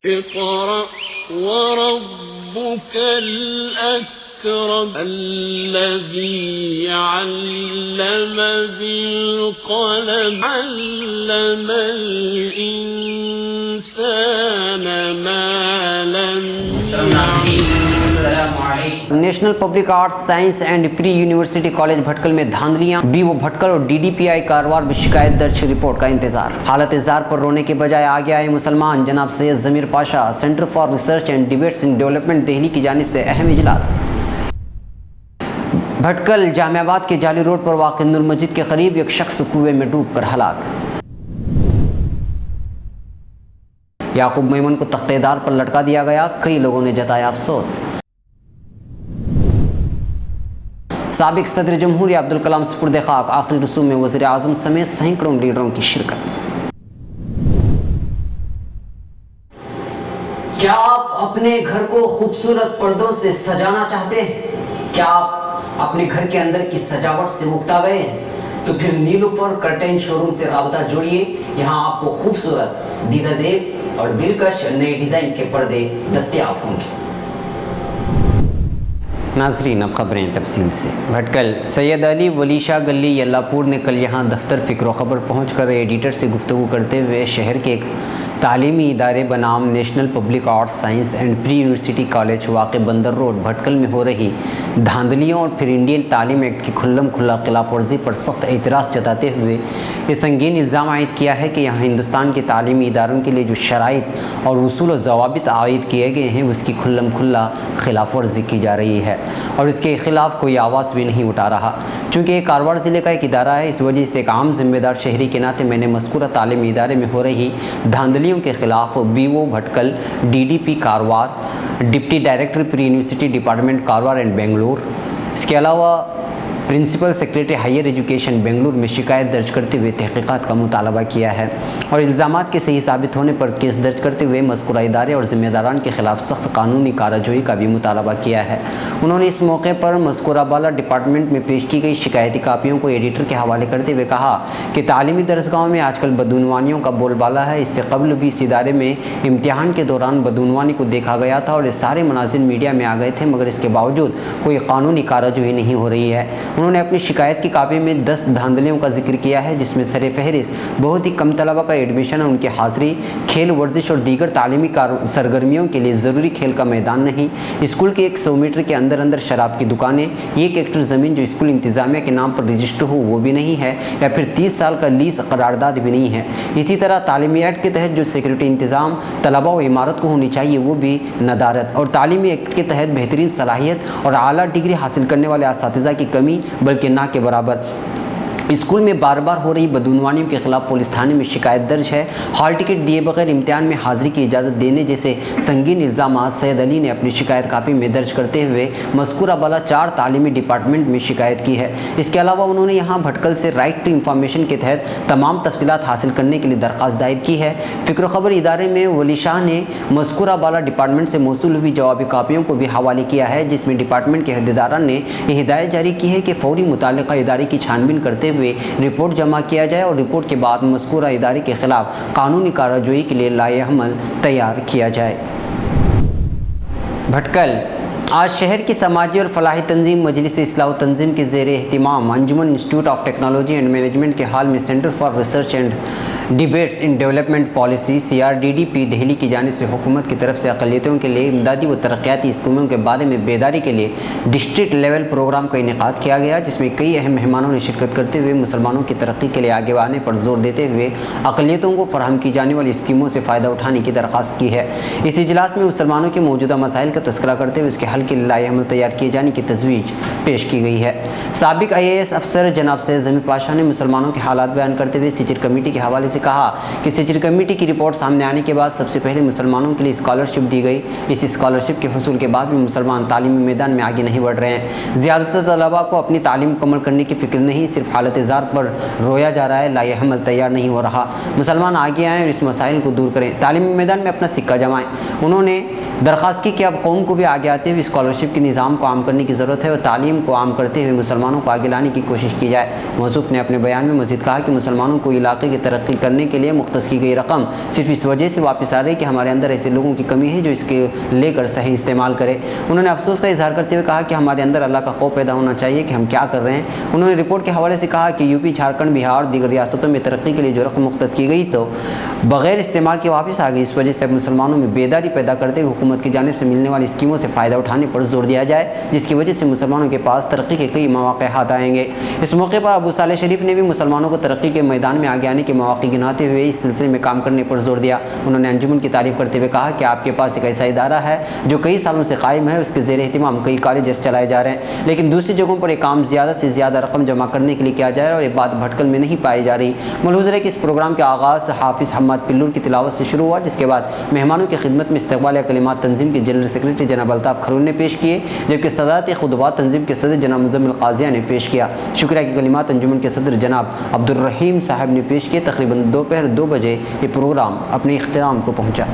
اقرأ وربك الأكرم الذي علم بالقلم علم الإنسان ما لم national public arts science and pre university college Bhatkal میں دھاندلیاں، BO بھٹکل اور DDPI کارواڑ میں شکایت درج، رپورٹ کا انتظار۔ حالت اظہار پر رونے کے بجائے آگے آئے مسلمان، جناب سید ضمیر Pasha, centre for research and debates in development Delhi کی جانب سے اہم اجلاس۔ بھٹکل جامع آباد کے جالی روڈ پر واقع نور مسجد کے قریب ایک شخص کنویں میں ڈوب کر ہلاک۔ یعقوب میمن کو تختہ دار پر لٹکا دیا گیا، کئی لوگوں نے جتایا افسوس۔ سابق صدر جمہوریہ عبدالکلام سپرد خاک، آخری رسوم میں وزیر اعظم سمیت سینکڑوں لیڈروں کی شرکت۔ کیا آپ اپنے گھر کو خوبصورت پردوں سے سجانا چاہتے ہیں؟ کیا آپ اپنے گھر کے اندر کی سجاوٹ سے مکتا گئے ہیں؟ تو پھر نیلوفر کرٹین شو روم سے رابطہ جوڑیے، یہاں آپ کو خوبصورت، دیدہ زیب اور دلکش نئے ڈیزائن کے پردے دستیاب ہوں گے۔ ناظرین، اب خبریں تفصیل سے۔ بھٹکل سید علی ولی شاہ گلی یلا پور نے کل یہاں دفتر فکر و خبر پہنچ کر ایڈیٹر سے گفتگو کرتے ہوئے شہر کے ایک تعلیمی ادارے بنام national public arts science and pre university college واقع بندر روڈ بھٹکل میں ہو رہی دھاندلیوں اور پھر انڈین تعلیم ایکٹ کی کھلم کھلا خلاف ورزی پر سخت اعتراض جتاتے ہوئے یہ سنگین الزام عائد کیا ہے کہ یہاں ہندوستان کے تعلیمی اداروں کے لیے جو شرائط اور اصول و ضوابط عائد کیے گئے ہیں اس کی کھلم کھلا خلاف ورزی کی جا رہی ہے اور اس کے خلاف کوئی آواز بھی نہیں اٹھا رہا۔ چونکہ یہ کارواڑ ضلع کا ایک ادارہ ہے، اس وجہ سے ایک عام ذمہ دار شہری کے ناطے میں نے مذکورہ تعلیمی ادارے میں ہو رہی دھاندلیوں کے خلاف BO Bhatkal, DDP Karwar, deputy director pre university department Karwar and Bangalore, اس کے علاوہ principal secretary higher education Bangalore میں شکایت درج کرتے ہوئے تحقیقات کا مطالبہ کیا ہے اور الزامات کے صحیح ثابت ہونے پر کیس درج کرتے ہوئے مذکورہ ادارے اور ذمہ داران کے خلاف سخت قانونی کارروائی کا بھی مطالبہ کیا ہے۔ انہوں نے اس موقع پر مذکورہ بالا ڈپارٹمنٹ میں پیش کی گئی شکایتی کاپیوں کو ایڈیٹر کے حوالے کرتے ہوئے کہا کہ تعلیمی درسگاہوں میں آج کل بدعنوانیوں کا بول بالا ہے۔ اس سے قبل بھی اس ادارے میں امتحان کے دوران بدعنوانی کو دیکھا گیا تھا اور یہ سارے مناظر میڈیا میں آ گئے تھے، مگر اس کے باوجود کوئی قانونی کارروائی نہیں ہو رہی ہے۔ انہوں نے اپنی شکایت کی کاپی میں 10 دھاندلیوں کا ذکر کیا ہے، جس میں سر فہرست بہت ہی کم طلبہ کا ایڈمیشن اور ان کی حاضری، کھیل ورزش اور دیگر تعلیمی سرگرمیوں کے لیے ضروری کھیل کا میدان نہیں، اسکول کے 100 میٹر کے اندر شراب کی دکانیں، 1 ایکڑ زمین جو اسکول انتظامیہ کے نام پر رجسٹر ہو وہ بھی نہیں ہے، یا پھر 30 سال کا لیز قرارداد بھی نہیں ہے۔ اسی طرح تعلیمی ایکٹ کے تحت جو سیکورٹی انتظام طلبہ و عمارت کو ہونی چاہیے وہ بھی ندارت، اور تعلیمی ایکٹ کے تحت بہترین صلاحیت اور اعلیٰ ڈگری حاصل کرنے والے اساتذہ کی کمی، بلکہ نہ کے برابر۔ اسکول میں بار بار ہو رہی بدعنوانیوں کے خلاف پولیس تھانے میں شکایت درج ہے۔ ہال ٹکٹ دیے بغیر امتحان میں حاضری کی اجازت دینے جیسے سنگین الزامات سید علی نے اپنی شکایت کاپی میں درج کرتے ہوئے مذکورہ بالا 4 تعلیمی ڈپارٹمنٹ میں شکایت کی ہے۔ اس کے علاوہ انہوں نے یہاں بھٹکل سے رائٹ ٹو انفارمیشن کے تحت تمام تفصیلات حاصل کرنے کے لیے درخواست دائر کی ہے۔ فکر و خبر ادارے میں ولی شاہ نے مذکورہ بالا ڈپارٹمنٹ سے موصول ہوئی جوابی کاپیوں کو بھی حوالے کیا ہے، جس میں ڈپارٹمنٹ کے عہدیداران نے یہ ہدایت جاری کی ہے کہ فوری متعلقہ ادارے کی چھان بین کرتے ہوئے رپورٹ جمع کیا جائے اور رپورٹ کے بعد مذکورہ ادارے کے خلاف قانونی کارروائی کے لیے لائحہ عمل تیار کیا جائے۔ بھٹکل آج شہر کی سماجی اور فلاحی تنظیم مجلس اصلاح و تنظیم کے زیر اہتمام Anjuman institute of technology and management کے ہال میں centre for research and debates in development policy CRDDP Delhi کی جانب سے حکومت کی طرف سے اقلیتوں کے لیے امدادی و ترقیاتی اسکیموں کے بارے میں بیداری کے لیے ڈسٹرکٹ لیول پروگرام کا انعقاد کیا گیا، جس میں کئی اہم مہمانوں نے شرکت کرتے ہوئے مسلمانوں کی ترقی کے لیے آگے آنے پر زور دیتے ہوئے اقلیتوں کو فراہم کی جانے والی اسکیموں سے فائدہ اٹھانے کی درخواست کی ہے۔ اس اجلاس میں مسلمانوں کے موجودہ مسائل کا تذکرہ کرتے ہوئے اس کے حل کے لیے لائحہ عمل تیار کیے جانے کی تجویز پیش کی گئی ہے۔ سابق IAS افسر جناب سید ضمیر پاشا نے مسلمانوں کے حالات بیان کرتے ہوئے سیچر کمیٹی کے حوالے سے کہا کہ سیچر کمیٹی کی رپورٹ سامنے آنے کے بعد سب سے پہلے مسلمانوں کے لیے اسکالرشپ دی گئی۔ اس اسکالرشپ کے حصول کے بعد بھی مسلمان تعلیمی میدان میں آگے نہیں بڑھ رہے ہیں۔ زیادہ تر طلباء کو اپنی تعلیم مکمل کرنے کی فکر نہیں، صرف حالت اظہار پر رویا جا رہا ہے، لائحہ عمل تیار نہیں ہو رہا۔ مسلمان آگے آئیں اور اس مسائل کو دور کریں، تعلیمی میدان میں اپنا سکہ جمائیں۔ انہوں نے درخواست کی کہ اب قوم کو بھی آگے آتے ہوئے اسکالرشپ کے نظام کو عام کرنے کی ضرورت ہے اور تعلیم کو عام کرتے ہوئے مسلمانوں کو آگے لانے کی کوشش کی جائے۔ موصوف نے اپنے بیان میں مزید کہا کہ مسلمانوں کو علاقے کی ترقی کرنے کے لیے مختص کی گئی رقم صرف اس وجہ سے واپس آ رہی کہ ہمارے اندر ایسے لوگوں کی کمی ہے جو اس کے لے کر صحیح استعمال کرے۔ انہوں نے افسوس کا اظہار کرتے ہوئے کہا کہ ہمارے اندر اللہ کا خوف پیدا ہونا چاہیے کہ ہم کیا کر رہے ہیں۔ انہوں نے رپورٹ کے حوالے سے کہا کہ یو پی، جھارکھنڈ، بہار اور دیگر ریاستوں میں ترقی کے لیے جو رقم مختص کی گئی تو بغیر استعمال کے واپس آ گئی۔ اس وجہ سے اب مسلمانوں میں بیداری پیدا کرتے ہوئے حکومت کی جانب سے ملنے والی اسکیموں سے فائدہ اٹھانے پر زور دیا جائے، جس کی وجہ سے مسلمانوں کے پاس ترقی کے کئی مواقع ہاتھ آئیں گے۔ اس موقع پر ابو صالح شریف نے بھی مسلمانوں کو ترقی کے میدان میں آگے آنے کے مواقع گناتے ہوئے اس سلسلے میں کام کرنے پر زور دیا۔ انہوں نے انجمن کی تعریف کرتے ہوئے کہا کہ آپ کے پاس ایک ایسا ادارہ ہے جو کئی سالوں سے قائم ہے، اس کے زیر اہتمام کئی کالجز چلائے جا رہے ہیں، لیکن دوسری جگہوں پر یہ کام زیادہ سے زیادہ رقم جمع کرنے کے لیے کیا جا رہا ہے اور یہ بات بھٹکل میں نہیں پائی جا رہی۔ ملحوظ ہے کہ اس پروگرام کا آغاز حافظ حماد پلور کی تلاوت سے شروع ہوا، جس کے بعد مہمانوں کی خدمت میں استقبالیہ کلمات تنظیم کے جنرل سیکرٹری جناب الطاف کھرور نے پیش کیے، جبکہ صدارتی خطبات تنظیم کے صدر جناب مزمل قاضیہ نے پیش کیا۔ شکریہ کی کلمات انجمن کے صدر جناب عبدالرحیم صاحب نے پیش کیے۔ تقریباً دوپہر 2 بجے یہ پروگرام اپنے اختتام کو پہنچا۔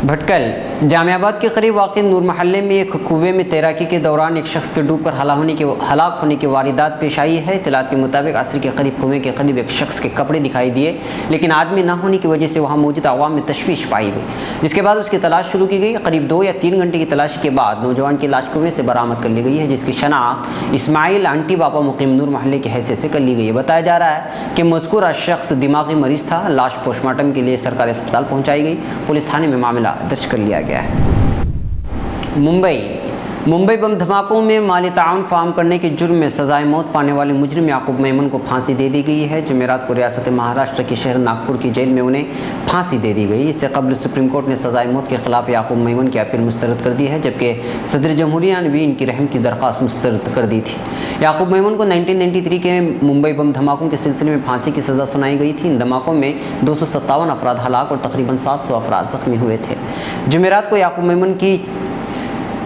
بھٹکل جامع آباد کے قریب واقع نور محلے میں ایک کنویں میں تیراکی کے دوران ایک شخص کے ڈوب کر ہلاک ہونے کی واردات پیش آئی ہے۔ اطلاعات کے مطابق عصر کے قریب کنویں کے قریب ایک شخص کے کپڑے دکھائی دیے، لیکن آدمی نہ ہونے کی وجہ سے وہاں موجود عوام میں تشویش پائی گئی، جس کے بعد اس کی تلاش شروع کی گئی۔ قریب 2 یا 3 گھنٹے کی تلاشی کے بعد نوجوان کی لاش کنویں سے برآمد کر لی گئی ہے، جس کی شناخت اسماعیل آنٹی باپا مقیم نور محلے کی حیثیت سے کر لی گئی ہے۔ بتایا جا رہا ہے کہ مذکورہ شخص دماغی مریض تھا۔ لاش پوسٹ مارٹم کے لیے سرکاری اسپتال پہنچائی گئی۔ پولیس تھانے میں معاملہ درج کر لیا گیا ہے۔ ممبئی بم دھماکوں میں مالی تعاون فراہم کرنے کے جرم میں سزائے موت پانے والے مجرم یعقوب میمن کو پھانسی دے دی گئی ہے۔ جمعرات کو ریاست مہاراشٹر کے شہر ناگپور کی جیل میں انہیں پھانسی دے دی گئی۔ اس سے قبل سپریم کورٹ نے سزائے موت کے خلاف یعقوب میمن کی اپیل مسترد کر دی ہے، جبکہ صدر جمہوریہ نے بھی ان کی رحم کی درخواست مسترد کر دی تھی۔ یعقوب میمن کو 1993 کے ممبئی بم دھماکوں کے سلسلے میں پھانسی کی سزا سنائی گئی تھی۔ ان دھماکوں میں 257 افراد ہلاک اور تقریباً 700 افراد زخمی ہوئے تھے۔ جمعرات کو یعقوب میمن کی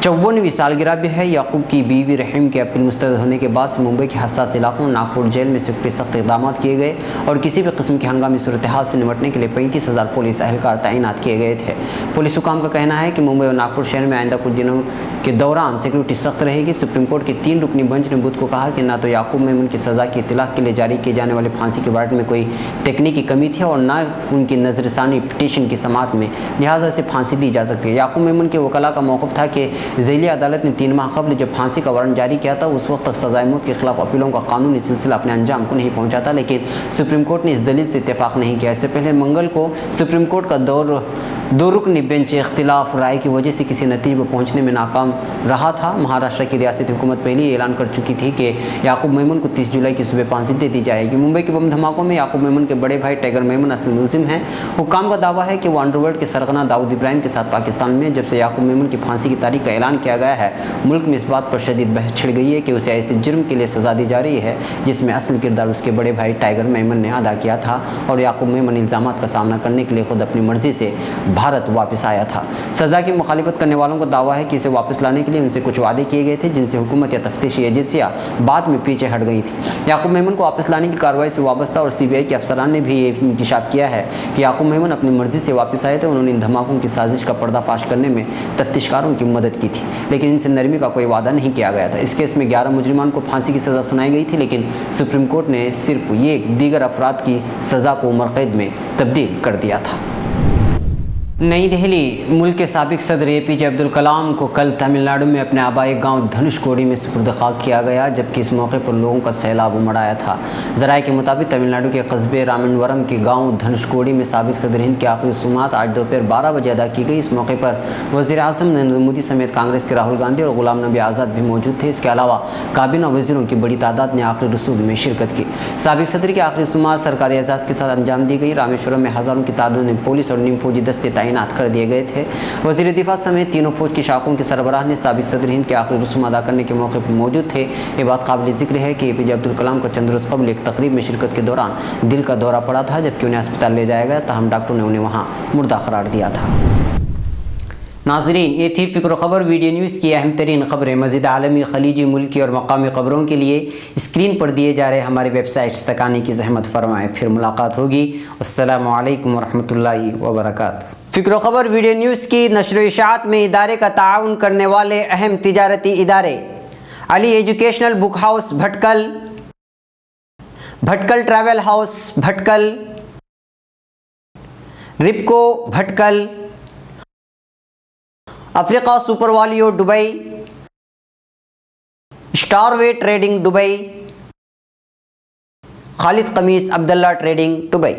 54ویں سالگرہ بھی ہے۔ یعقوب کی بیوی رحیم کے اپیل مسترد ہونے کے بعد ممبئی کے حساس علاقوں ناگپور جیل میں سخت اقدامات کیے گئے اور کسی بھی قسم کی ہنگامی صورتحال سے نمٹنے کے لیے 35,000 پولیس اہلکار تعینات کیے گئے تھے۔ پولیس حکام کا کہنا ہے کہ ممبئی اور ناگپور شہر میں آئندہ کچھ دنوں کے دوران سیکورٹی سخت رہے گی۔ سپریم کورٹ کے 3 رکنی بنچ نے بدھ کو کہا کہ نہ تو یعقوب میمن کی سزا کی اطلاق کے لیے جاری کیے جانے والے پھانسی کے وارنٹ میں کوئی تکنیکی کمی تھی اور نہ ان کی نظر ثانی پٹیشن کی سماعت میں، لہٰذا اسے پھانسی دی جا سکتی ہے۔ یعقوب میمن کے وکلاء کا موقف تھا کہ ذیلی عدالت نے 3 ماہ قبل جب پھانسی کا وارنٹ جاری کیا تھا اس وقت تک سزائے موت کے خلاف اپیلوں کا قانونی سلسلہ اپنے انجام کو نہیں پہنچا تھا، لیکن سپریم کورٹ نے اس دلیل سے اتفاق نہیں کیا۔ اس سے پہلے منگل کو سپریم کورٹ کا دو رکنی بینچ اختلاف رائے کی وجہ سے کسی نتیجے پر پہنچنے میں ناکام رہا تھا۔ مہاراشٹر کی ریاستی حکومت پہلے ہی اعلان کر چکی تھی کہ یعقوب میمن کو 30 جولائی کی صبح پھانسی دے دی جائے گی۔ ممبئی کے بم دھماکوں میں یعقوب میمن کے بڑے بھائی ٹائگر میمن اصل ملزم ہیں۔ حکام کا دعویٰ ہے کہ وہ انڈر ورلڈ کے سرغنہ داؤد ابراہیم کے ساتھ پاکستان میں جب سے یعقوب میمن کی پھانسی کی تاریخ کا اعلان کیا گیا ہے، ملک میں اس بات پر شدید بحث چھڑ گئی ہے کہ اسے ایسے جرم کے لیے سزا دی جا رہی ہے جس میں اصل کردار اس کے بڑے بھائی ٹائگر میمن نے ادا کیا تھا اور یعقوب میمن الزامات کا سامنا کرنے کے لیے خود اپنی مرضی سے بھارت واپس آیا تھا۔ سزا کی مخالفت کرنے والوں کا دعویٰ ہے کہ اسے واپس لانے کے لیے ان سے کچھ وعدے کیے گئے تھے جن سے حکومت یا تفتیشی ایجنسیاں بعد میں پیچھے ہٹ گئی تھی۔ یعقوب میمن کو واپس لانے کی کارروائی سے وابستہ اور CBI کے افسران نے بھی یہ انکشاف کیا ہے کہ یعقوب میمن اپنی مرضی سے واپس آئے تھے۔ انہوں نے ان دھماکوں کی سازش کا پردہ فاش کرنے میں تفتیشکاروں کی مدد کی تھی، لیکن ان سے نرمی کا کوئی وعدہ نہیں کیا گیا تھا۔ اس کیس میں 11 مجرمان کو پھانسی کی سزا سنائی گئی تھی، لیکن سپریم کورٹ نے صرف دیگر افراد کی سزا کو عمر قید میں تبدیل کر دیا تھا۔ نئی دہلی، ملک کے سابق صدر APJ عبدالکلام کو کل تمل ناڈو میں اپنے آبائی گاؤں دھنش کوڑی میں سپرد خاک کیا گیا، جبکہ اس موقع پر لوگوں کا سیلاب امڑ آیا تھا۔ ذرائع کے مطابق تمل ناڈو کے قصبے رامنورم کے گاؤں دھنش کوڑی میں سابق صدر ہند کی آخری رسومات آج دوپہر 12 بجے ادا کی گئی۔ اس موقع پر وزیر اعظم نریندر مودی سمیت کانگریس کے راہل گاندھی اور غلام نبی آزاد بھی موجود تھے۔ اس کے علاوہ کابینہ وزیروں کی بڑی تعداد نے آخری رسوم میں شرکت کی۔ سابق صدر کی آخری رسومات سرکاری اعزاز کے ساتھ انجام دی گئی۔ رامیشورم میں ہزاروں کی تعداد میں پولیس اور نیم فوجی دستے تعینات کر دیے گئے تھے۔ وزیر دفاع سمیت تینوں فوج کی شاخوں کے سربراہ نے سابق صدر ہند کے آخری رسوم ادا کرنے کے موقع پر موجود تھے۔ یہ بات قابل ذکر ہے کہ APJ عبدالکلام کو چند روز قبل ایک تقریب میں شرکت کے دوران دل کا دورہ پڑا تھا، جبکہ انہیں اسپتال لے جایا گیا، تاہم ڈاکٹروں نے انہیں وہاں مردہ قرار دیا تھا۔ ناظرین، یہ تھی فکر و خبر ویڈیو نیوز کی اہم ترین خبریں۔ مزید عالمی، خلیجی، ملکی اور مقامی خبروں کے لیے اسکرین پر دیے جا رہے ہمارے ویب سائٹس تک آنے کی زحمت فرمائیں۔ پھر ملاقات ہوگی۔ السلام علیکم ورحمۃ اللہ وبرکاتہ۔ فکر و خبر ویڈیو نیوز کی نشر و اشاعت میں ادارے کا تعاون کرنے والے اہم تجارتی ادارے علی educational book house بھٹکل، بھٹکل travel house بھٹکل، رپکو بھٹکل، افریقہ سپر والیو دبئی، اسٹار وے ٹریڈنگ دبئی، خالد قمیص عبداللہ ٹریڈنگ دبئی۔